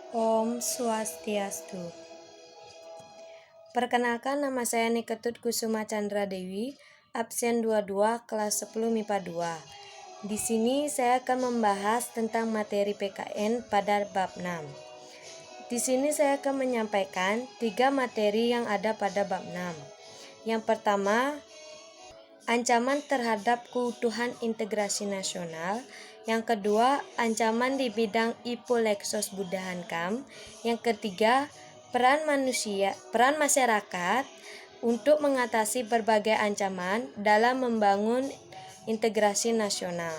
Om Swastiastu. Perkenalkan, nama saya Niketut Kusuma Chandra Dewi, absen 22 kelas 10 MIPA 2. Di sini saya akan membahas tentang materi PKN pada bab 6. Di sini saya akan menyampaikan 3 materi yang ada pada bab 6. Yang pertama, ancaman terhadap keutuhan integrasi nasional. Yang kedua, ancaman di bidang Ipolexos Budahankam. Yang ketiga, peran masyarakat untuk mengatasi berbagai ancaman dalam membangun integrasi nasional.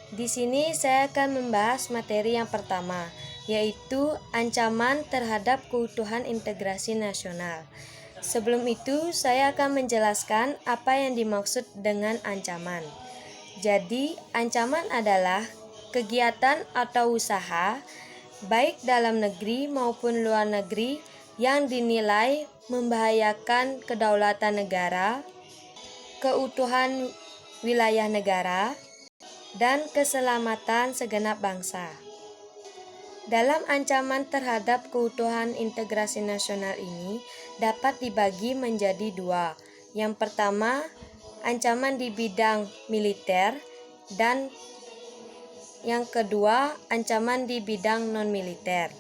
Di sini saya akan membahas materi yang pertama, yaitu ancaman terhadap keutuhan integrasi nasional. Sebelum itu, saya akan menjelaskan apa yang dimaksud dengan ancaman. Jadi, ancaman adalah kegiatan atau usaha, baik dalam negeri maupun luar negeri, yang dinilai membahayakan kedaulatan negara, keutuhan wilayah negara, dan keselamatan segenap bangsa. Dalam ancaman terhadap keutuhan integrasi nasional ini dapat dibagi menjadi 2. Yang pertama, ancaman di bidang militer, dan yang kedua, ancaman di bidang non-militer.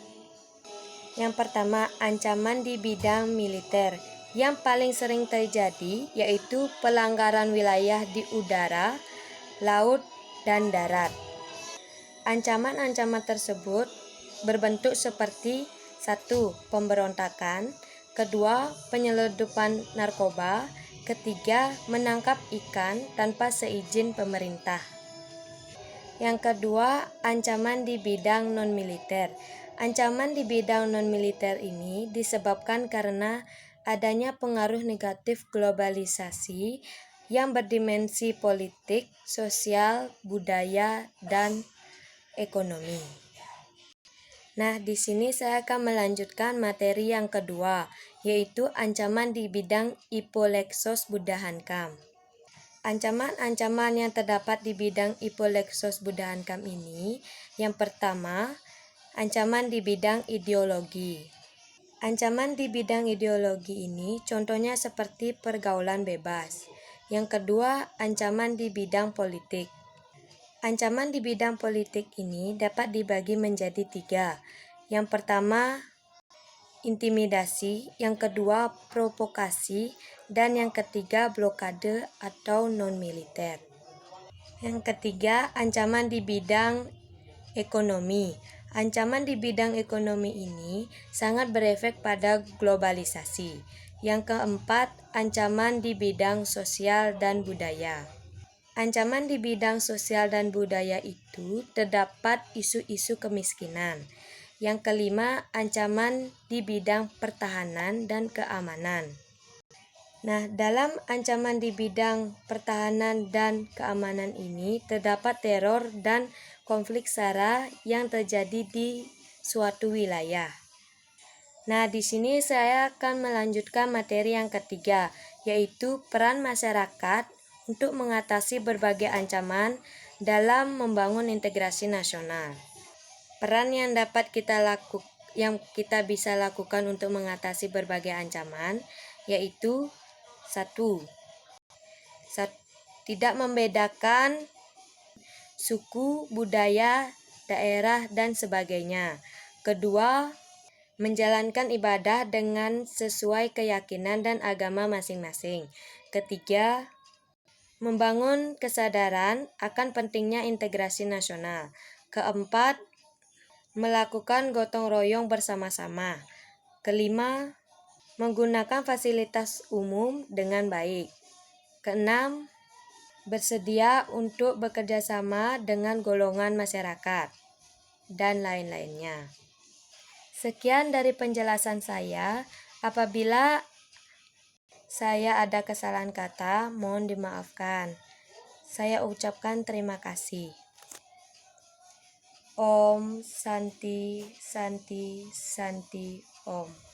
Yang pertama, ancaman di bidang militer. Yang paling sering terjadi yaitu pelanggaran wilayah di udara, laut, dan darat. Ancaman-ancaman tersebut berbentuk seperti 1. Pemberontakan, 2. Penyelundupan narkoba, 3. Menangkap ikan tanpa seizin pemerintah. Yang kedua, ancaman di bidang non-militer. Ancaman di bidang non-militer ini disebabkan karena adanya pengaruh negatif globalisasi yang berdimensi politik, sosial, budaya, dan ekonomi. Nah, di sini saya akan melanjutkan materi yang kedua, yaitu ancaman di bidang Ipolexos Budahankam. Ancaman-ancaman yang terdapat di bidang Ipolexos Budahankam ini, yang pertama, ancaman di bidang ideologi. Ancaman di bidang ideologi ini contohnya seperti pergaulan bebas. Yang kedua, ancaman di bidang politik. Ancaman di bidang politik ini dapat dibagi menjadi 3. Yang pertama, intimidasi, yang kedua, provokasi, dan yang ketiga, blokade atau non-militer. Yang ketiga, ancaman di bidang ekonomi. Ancaman di bidang ekonomi ini sangat berefek pada globalisasi. Yang keempat, ancaman di bidang sosial dan budaya. Ancaman di bidang sosial dan budaya itu terdapat isu-isu kemiskinan. Yang kelima, ancaman di bidang pertahanan dan keamanan. Nah, dalam ancaman di bidang pertahanan dan keamanan ini terdapat teror dan konflik SARA yang terjadi di suatu wilayah. Nah, di sini saya akan melanjutkan materi yang ketiga, yaitu peran masyarakat untuk mengatasi berbagai ancaman dalam membangun integrasi nasional. Peran yang kita bisa lakukan untuk mengatasi berbagai ancaman yaitu 1. Tidak membedakan suku, budaya, daerah, dan sebagainya. 2. Menjalankan ibadah dengan sesuai keyakinan dan agama masing-masing. 3. Membangun kesadaran akan pentingnya integrasi nasional. 4. Melakukan gotong royong bersama-sama. 5. Menggunakan fasilitas umum dengan baik. 6. Bersedia untuk bekerja sama dengan golongan masyarakat, dan lain-lainnya. Sekian dari penjelasan saya. Apabila saya ada kesalahan kata, mohon dimaafkan. Saya ucapkan terima kasih. Om Santi Santi Santi Om.